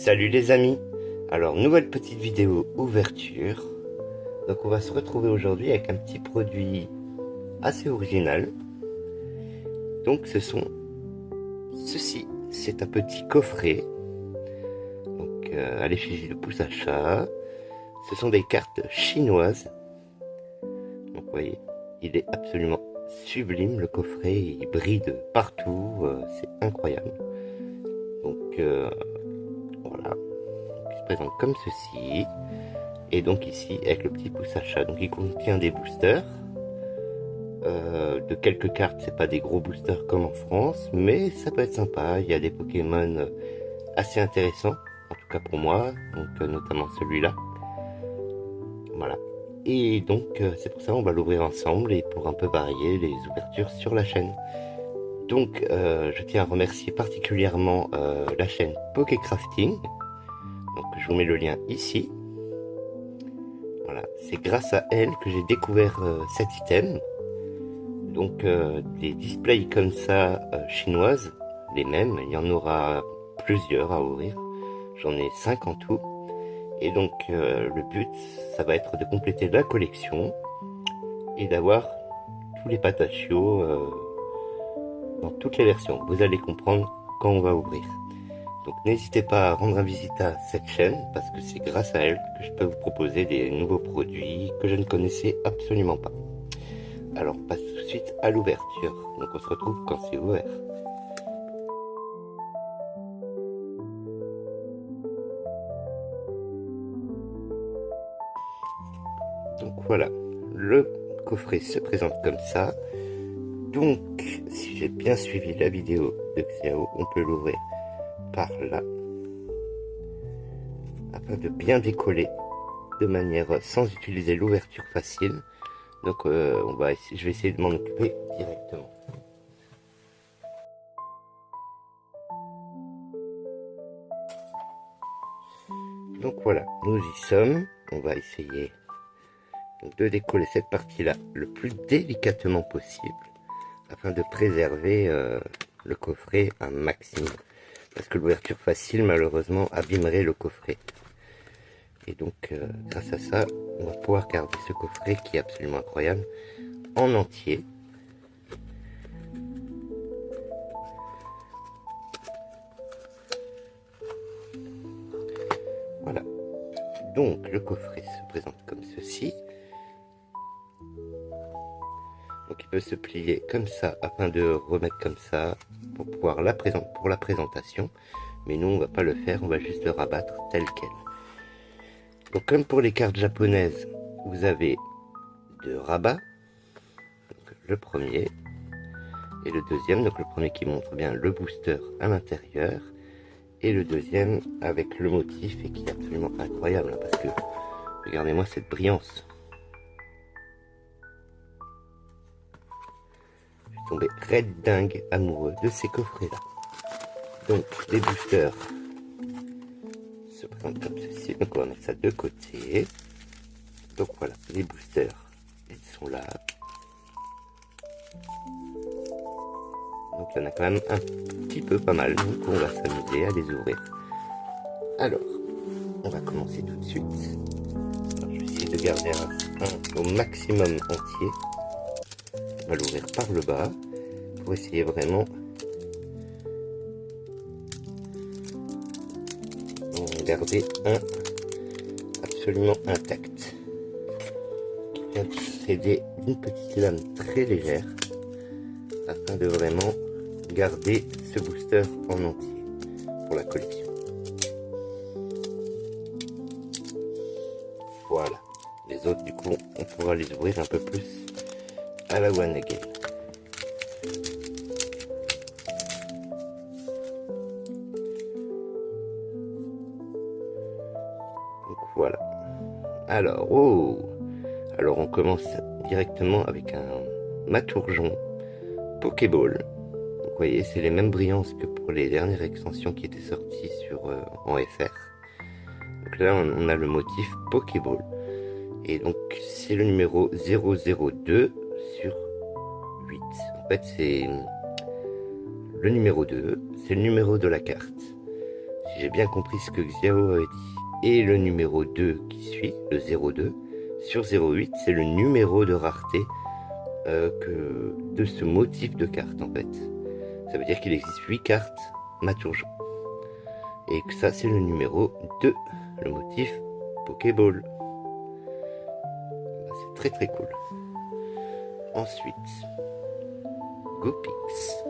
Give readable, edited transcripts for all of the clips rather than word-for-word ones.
Salut les amis. Alors nouvelle petite vidéo ouverture. Donc on va se retrouver aujourd'hui avec un petit produit assez original. Donc ceci, c'est un petit coffret. Donc à l'effigie de pouce à chat. Ce sont des cartes chinoises. Donc vous voyez, il est absolument sublime le coffret, il brille de partout, c'est incroyable. Donc voilà, il se présente comme ceci. Et donc ici avec le petit pouce à chat, donc il contient des boosters de quelques cartes. C'est pas des gros boosters comme en France, mais ça peut être sympa. Il y a des Pokémon assez intéressants, en tout cas pour moi, donc notamment celui-là. Voilà. Et donc c'est pour ça on va l'ouvrir ensemble et pour un peu varier les ouvertures sur la chaîne. Donc je tiens à remercier particulièrement la chaîne Pokécrafting. Donc je vous mets le lien ici. Voilà, c'est grâce à elle que j'ai découvert cet item. Donc des displays comme ça chinoises, les mêmes, il y en aura plusieurs à ouvrir. J'en ai 5 en tout. Et donc le but, ça va être de compléter la collection et d'avoir tous les patachios dans toutes les versions. Vous allez comprendre quand on va ouvrir. Donc n'hésitez pas à rendre visite à cette chaîne parce que c'est grâce à elle que je peux vous proposer des nouveaux produits que je ne connaissais absolument pas. Alors on passe tout de suite à l'ouverture. Donc on se retrouve quand c'est ouvert. Donc voilà, le coffret se présente comme ça. Donc si j'ai bien suivi la vidéo de Xiao, on peut l'ouvrir par là afin de bien décoller de manière sans utiliser l'ouverture facile. Donc je vais essayer de m'en occuper directement. Donc voilà, nous y sommes. On va essayer de décoller cette partie-là le plus délicatement possible afin de préserver le coffret un maximum. Parce que l'ouverture facile, malheureusement, abîmerait le coffret. Et donc, grâce à ça, on va pouvoir garder ce coffret qui est absolument incroyable en entier. Voilà. Donc, le coffret se présente comme ceci. Donc, il peut se plier comme ça afin de remettre comme ça pour pouvoir pour la présentation. Mais nous, on va pas le faire, on va juste le rabattre tel quel. Donc, comme pour les cartes japonaises, vous avez deux rabats. Donc, le premier et le deuxième. Donc, le premier qui montre bien le booster à l'intérieur. Et le deuxième avec le motif et qui est absolument incroyable. Hein, parce que, regardez-moi cette brillance. Je suis tombé red dingue amoureux de ces coffrets-là. Donc, les boosters se présentent comme ceci. Donc, on va mettre ça de côté. Donc, voilà, les boosters, ils sont là. Donc, il y en a quand même un petit peu pas mal. Donc, on va s'amuser à les ouvrir. Alors, on va commencer tout de suite. Alors, je vais essayer de garder un au maximum entier. On va l'ouvrir par le bas pour essayer vraiment d'en garder un absolument intact. Qui vient posséder une petite lame très légère afin de vraiment garder ce booster en entier pour la collection. Voilà. Les autres, du coup, on pourra les ouvrir un peu plus à la one again. Donc voilà. Alors, alors on commence directement avec un Matourjon Pokéball. Donc vous voyez, c'est les mêmes brillances que pour les dernières extensions qui étaient sorties en FR. Donc là, on a le motif Pokéball. Et donc, c'est le numéro 002 sur 8. En fait, c'est le numéro 2. C'est le numéro de la carte. Si si j'ai bien compris ce que Xiao avait dit. Et le numéro 2 qui suit, le 02, sur 08, c'est le numéro de rareté de ce motif de carte en fait. Ça veut dire qu'il existe 8 cartes Maturge. Et que ça c'est le numéro 2, le motif Pokéball. C'est très très cool. Ensuite, Goopix.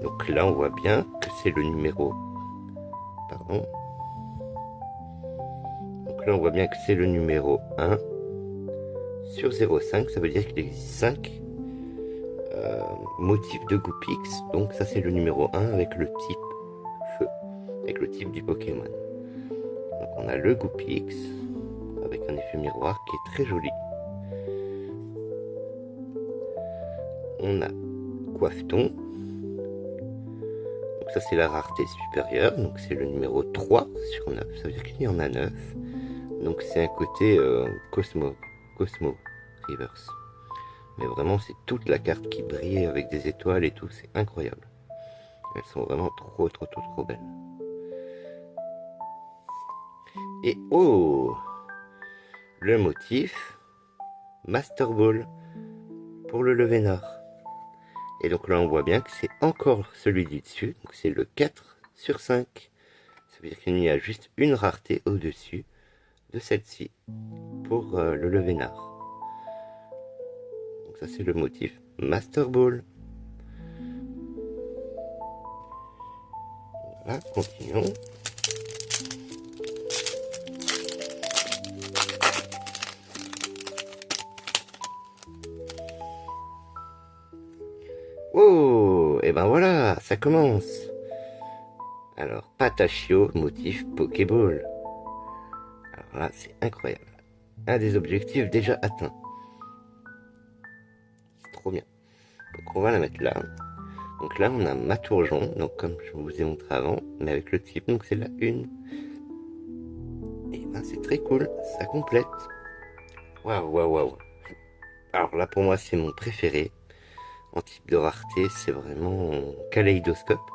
Donc là on voit bien que c'est le numéro... Pardon. Donc là on voit bien que c'est le numéro 1 sur 0,5, ça veut dire qu'il existe 5 motifs de Goopix. Donc ça c'est le numéro 1 avec le type feu, avec le type du Pokémon. Donc on a le Goopix avec un effet miroir qui est très joli. On a Coiffeton. Donc ça c'est la rareté supérieure, donc c'est le numéro 3 sur 9, ça veut dire qu'il y en a 9. Donc c'est un côté Cosmo Reverse. Mais vraiment c'est toute la carte qui brille avec des étoiles et tout, c'est incroyable. Elles sont vraiment trop belles. Et oh, le motif Master Ball pour le Levénard. Et donc là on voit bien que c'est encore celui du dessus, donc c'est le 4 sur 5. Ça veut dire qu'il y a juste une rareté au-dessus de celle-ci pour le Levénard. Donc ça c'est le motif Master Ball. Voilà, continuons. Oh, et ben voilà, ça commence. Alors, Patachio, motif Pokéball. Alors là, c'est incroyable. Un des objectifs déjà atteint. C'est trop bien. Donc on va la mettre là. Donc là, on a Matourjon, donc comme je vous ai montré avant, mais avec le type, donc c'est la 1. Et ben c'est très cool, ça complète. Waouh. Alors là, pour moi, c'est mon préféré. En type de rareté, c'est vraiment kaléidoscope.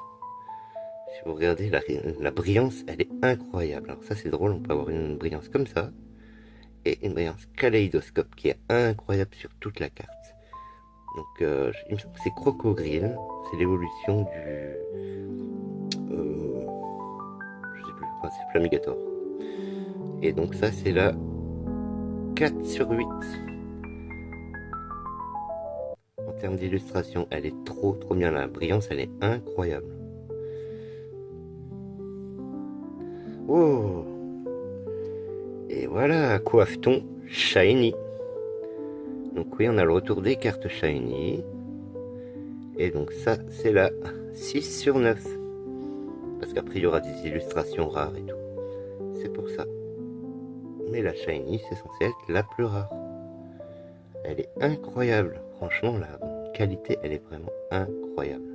Si vous regardez la brillance, elle est incroyable. Alors ça c'est drôle, on peut avoir une brillance comme ça et une brillance kaléidoscope qui est incroyable sur toute la carte. Donc il me semble que c'est Crocogrille, c'est l'évolution je sais plus, enfin c'est Flamigator. Et donc ça c'est la 4 sur 8. En termes d'illustration, elle est trop bien, la brillance elle est incroyable. Oh, et voilà, Coiffeton Shiny. Donc oui, on a le retour des cartes Shiny. Et donc ça, c'est la 6 sur 9. Parce qu'après, il y aura des illustrations rares et tout. C'est pour ça. Mais la Shiny, c'est censé être la plus rare. Elle est incroyable. Franchement, la qualité, elle est vraiment incroyable.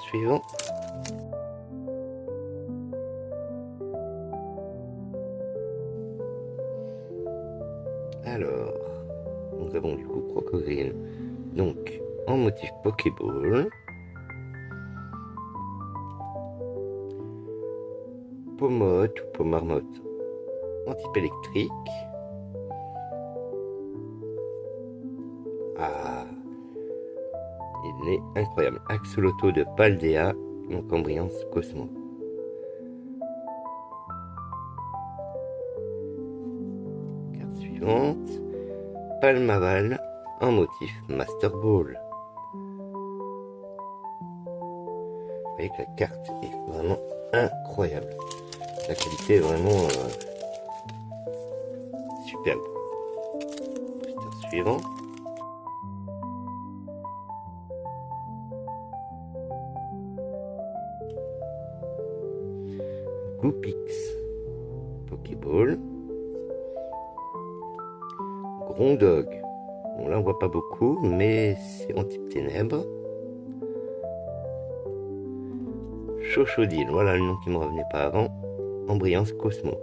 Suivant. Alors, nous avons du coup Crocogrille, donc en motif Pokéball. Pomote ou Pomarmotte en type électrique. Ah, il est incroyable. Axolotl de Paldea, donc en brillance Cosmo. Carte suivante. Palmaval en motif Master Ball. Vous voyez que la carte est vraiment incroyable. La qualité est vraiment superbe. Poster suivant. Goopix, Pokéball, Grondog. Bon là on voit pas beaucoup, mais c'est en type ténèbres. Chochodile, voilà le nom qui me revenait pas avant, en brillance Cosmo.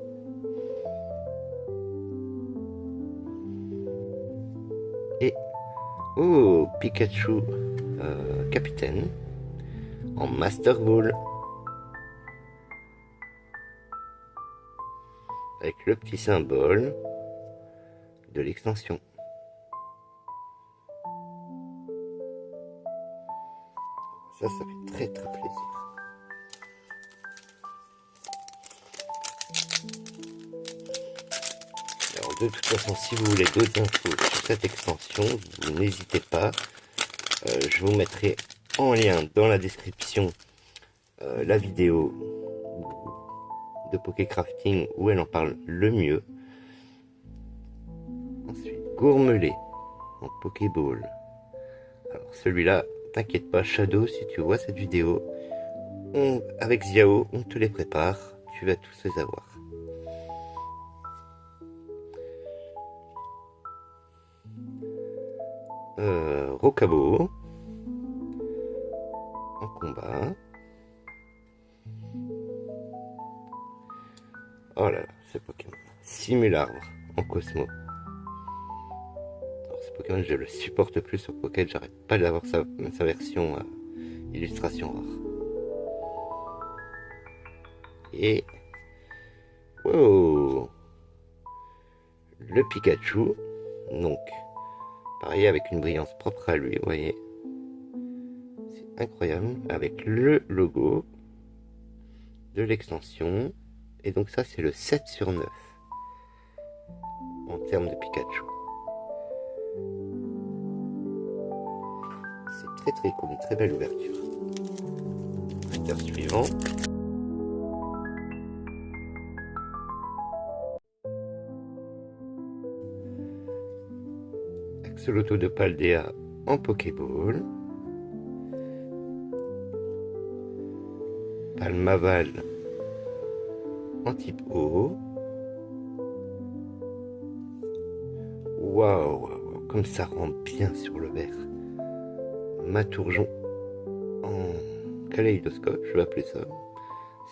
Et Oh, Pikachu capitaine en Master Ball. Avec le petit symbole de l'extension. Ça fait très très plaisir. Alors de toute façon, si vous voulez d'autres infos sur cette extension, vous n'hésitez pas. Je vous mettrai en lien dans la description la vidéo de Pokécrafting où elle en parle le mieux. Ensuite, Gourmelet en Pokéball. Alors celui-là, t'inquiète pas Shadow, si tu vois cette vidéo, avec Xiao, on te les prépare, tu vas tous les avoir. Rocabo en combat. Oh là là, ce Pokémon. Simularbre en Cosmo. Alors ce Pokémon, je le supporte plus sur Pocket, j'arrête pas d'avoir sa version illustration rare. Et wow, le Pikachu, donc pareil avec une brillance propre à lui, vous voyez, c'est incroyable, avec le logo de l'extension. Et donc ça c'est le 7 sur 9 en termes de Pikachu. C'est très très cool, une très belle ouverture. Acteur suivant. Axolotl de Paldea en Pokéball. Palmaval en type eau. Waouh, comme ça rend bien sur le verre. Matourjon en kaléidoscope, je vais appeler ça.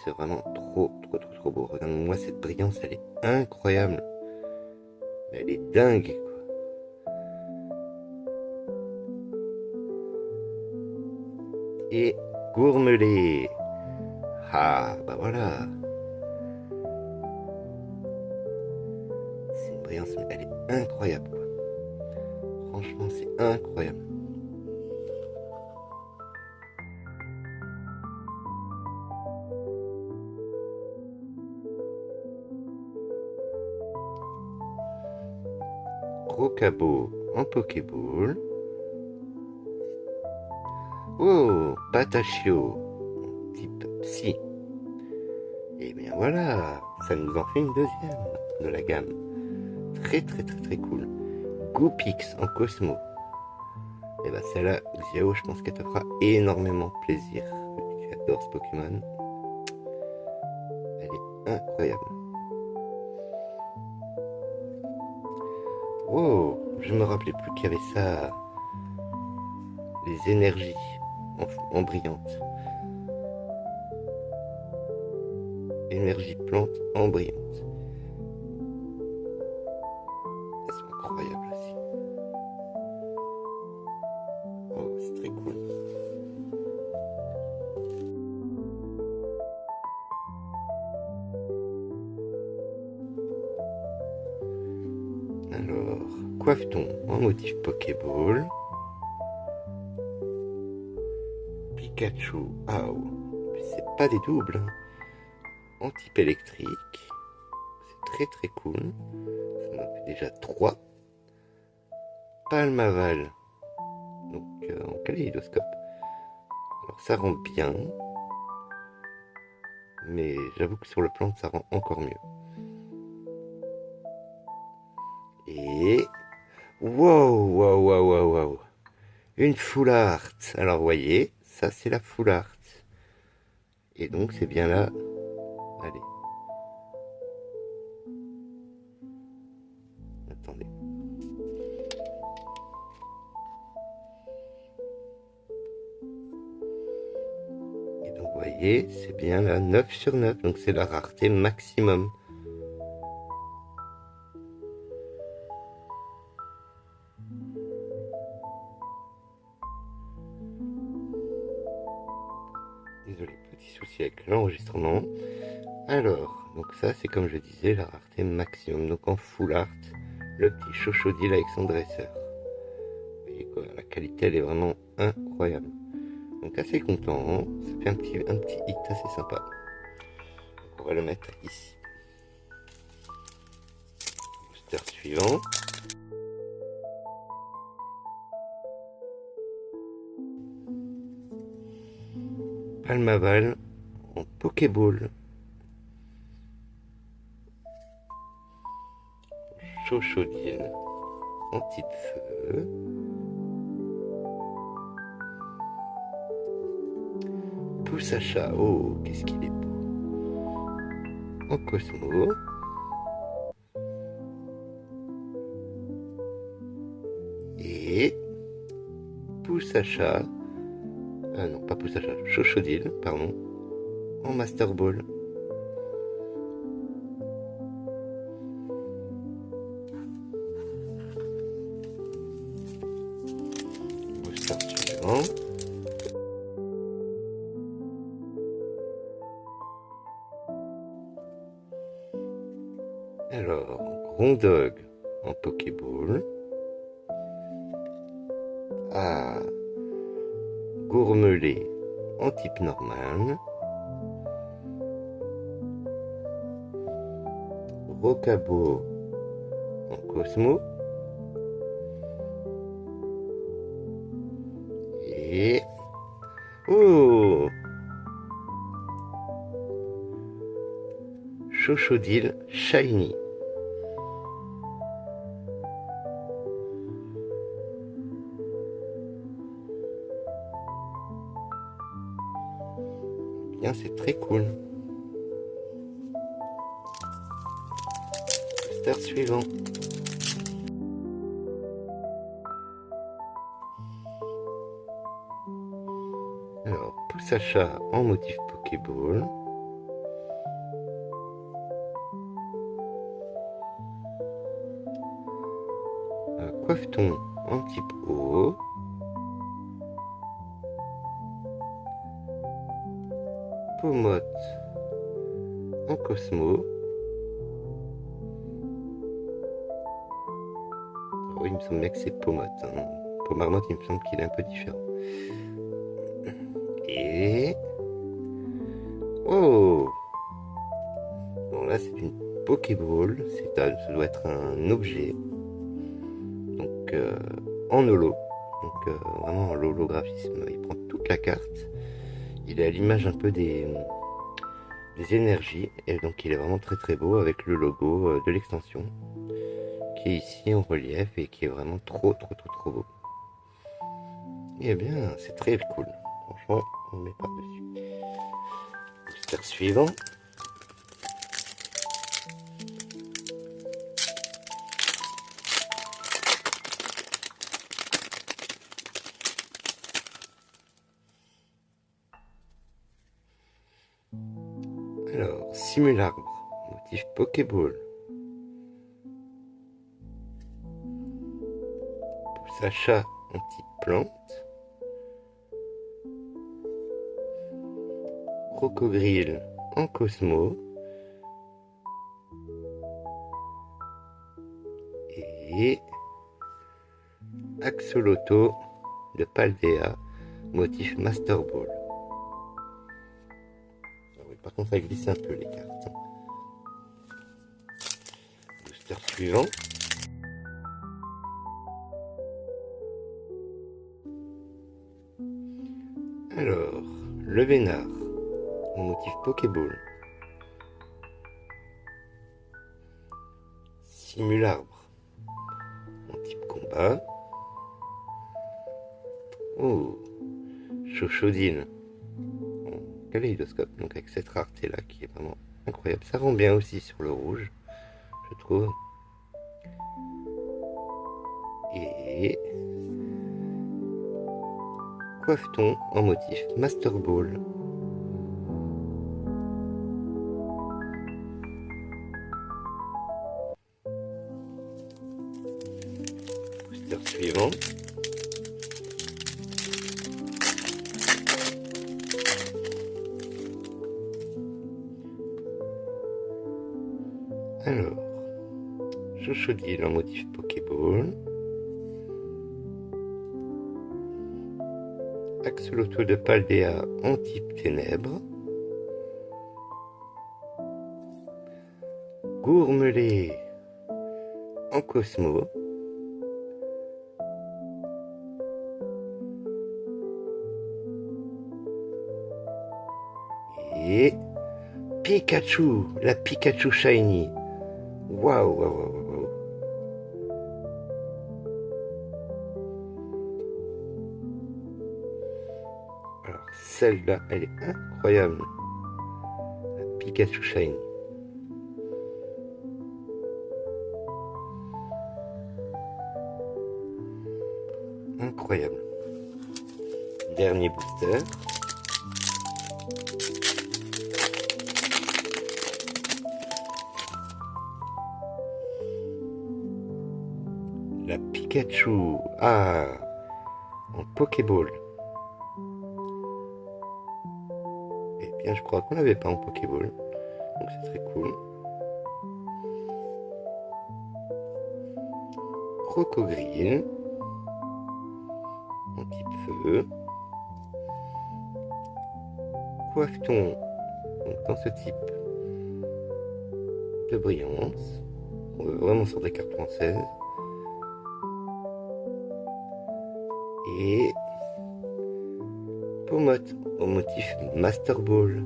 C'est vraiment trop beau. Regarde-moi cette brillance, elle est incroyable. Elle est dingue, quoi. Et Gourmelet. Ah, bah voilà. C'est une brillance, mais elle est incroyable, quoi. Franchement, c'est incroyable. Rocabo en Pokéball. Oh, Patachio, type Psy. Et bien voilà, ça nous en fait une deuxième de la gamme. Très cool. Goopix en Cosmo. Et ben celle-là, Xiao, je pense qu'elle te fera énormément plaisir. Tu adores ce Pokémon. Elle est incroyable. Wow, je me rappelais plus qu'il y avait ça. Les énergies en brillante. Énergie plante en brillante. Elles sont incroyables aussi. Oh, c'est très cool. Alors, coiffe-t-on en motif Pokéball. Pikachu, c'est pas des doubles. En type électrique. C'est très cool. Ça en fait déjà 3. Palmaval. Donc en kaléidoscope. Alors ça rend bien. Mais j'avoue que sur le plan ça rend encore mieux. Et wow. Une full art. Alors vous voyez, ça c'est la full art. Et donc c'est bien là. Allez. Attendez. Et donc vous voyez, c'est bien là 9 sur 9. Donc c'est la rareté maximum. Désolé, petit souci avec l'enregistrement. Alors, donc ça c'est comme je disais la rareté maximum. Donc en full art, le petit Chochodile avec son dresseur. Vous voyez quoi, la qualité elle est vraiment incroyable. Donc assez content, hein, ça fait un petit hit assez sympa. Donc on va le mettre ici. Booster suivant. Palmaval en Pokéball. Chochodile en type feu. Poussacha, oh qu'est-ce qu'il est beau. En Cosmo. Et Poussacha, non pas Poussacha, Chochodile, pardon, en Master Ball. Booster suivant. Alors, Grondog en Pokéball. Ah, Gourmelet en type normal. Rocabo en Cosmo. Et... oh, Chochodile Shiny. Bien, c'est très cool. Booster suivant. Alors, Poussacha en motif Pokéball. Coiffeton en type eau. Pomote en Cosmo. Oh, il me semble bien que c'est Pomote. Hein. Pomarmotte, il me semble qu'il est un peu différent. Et... oh, bon là c'est une Pokéball. Ça doit être un objet. Donc en holo. Donc vraiment en holographisme. Il prend toute la carte. Il est à l'image un peu des énergies, et donc il est vraiment très très beau avec le logo de l'extension qui est ici en relief et qui est vraiment trop beau. Et bien c'est très cool, franchement on le met par dessus. Booster suivant. Alors, Simularbre, motif Pokéball. Poussacha en type plante. Crocogrille en Cosmo. Et Axoloto de Paldea, motif Master Ball. Par contre, ça glisse un peu les cartes. Booster suivant. Alors, le Vénard, en motif Pokéball. Simularbre, en type combat. Oh, Chochodile en kaléidoscope, donc avec cette rareté là qui est vraiment incroyable. Ça rend bien aussi sur le rouge, je trouve. Et Coiffeton en motif Master Ball. Booster suivant. Alors, Chochodile en motif Pokéball. Axolotl de Paldea en type ténèbres. Gourmelet en Cosmo. Et Pikachu, la Pikachu Shiny. Waouh, waouh, waouh, waouh. Alors celle-là, elle est incroyable. La Pikachu Shiny. Incroyable. Dernier booster. La Pikachu. Ah, en Pokéball. Eh bien, je crois qu'on l'avait pas en Pokéball. Donc c'est très cool. Crocogrille. En type feu. Coiffeton. Donc dans ce type de brillance. On veut vraiment sur des cartes françaises. Et Pomote au motif Master Ball.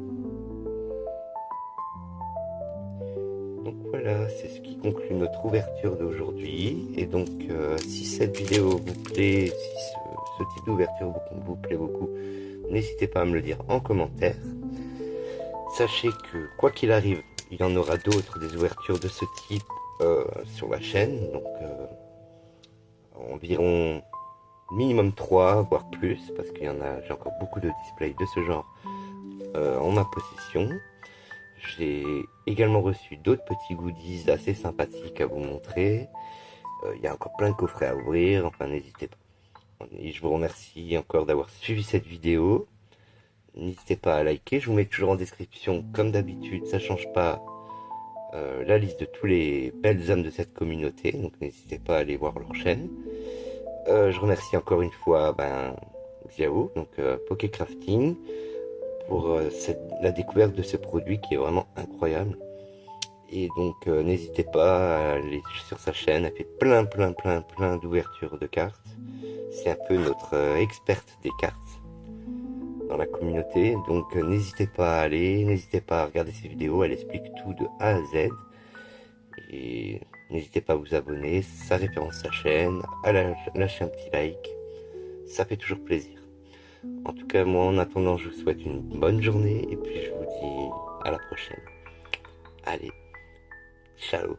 Donc voilà, c'est ce qui conclut notre ouverture d'aujourd'hui. Et donc si cette vidéo vous plaît, si ce type d'ouverture vous plaît beaucoup, n'hésitez pas à me le dire en commentaire. Sachez que quoi qu'il arrive, il y en aura d'autres, des ouvertures de ce type sur la chaîne. Donc environ minimum 3, voire plus, parce qu'il y en a, j'ai encore beaucoup de displays de ce genre en ma possession. J'ai également reçu d'autres petits goodies assez sympathiques à vous montrer. Il y a encore plein de coffrets à ouvrir, enfin n'hésitez pas. Et je vous remercie encore d'avoir suivi cette vidéo. N'hésitez pas à liker, je vous mets toujours en description, comme d'habitude, ça change pas, la liste de tous les belles âmes de cette communauté, donc n'hésitez pas à aller voir leur chaîne. Je remercie encore une fois Xiao, donc Pokécrafting, pour la découverte de ce produit qui est vraiment incroyable. Et donc n'hésitez pas à aller sur sa chaîne, elle fait plein d'ouvertures de cartes. C'est un peu notre experte des cartes dans la communauté, donc n'hésitez pas à aller, n'hésitez pas à regarder ses vidéos, elle explique tout de A à Z. Et n'hésitez pas à vous abonner, ça référence sa chaîne, à lâcher un petit like, ça fait toujours plaisir. En tout cas, moi en attendant, je vous souhaite une bonne journée et puis je vous dis à la prochaine. Allez, ciao.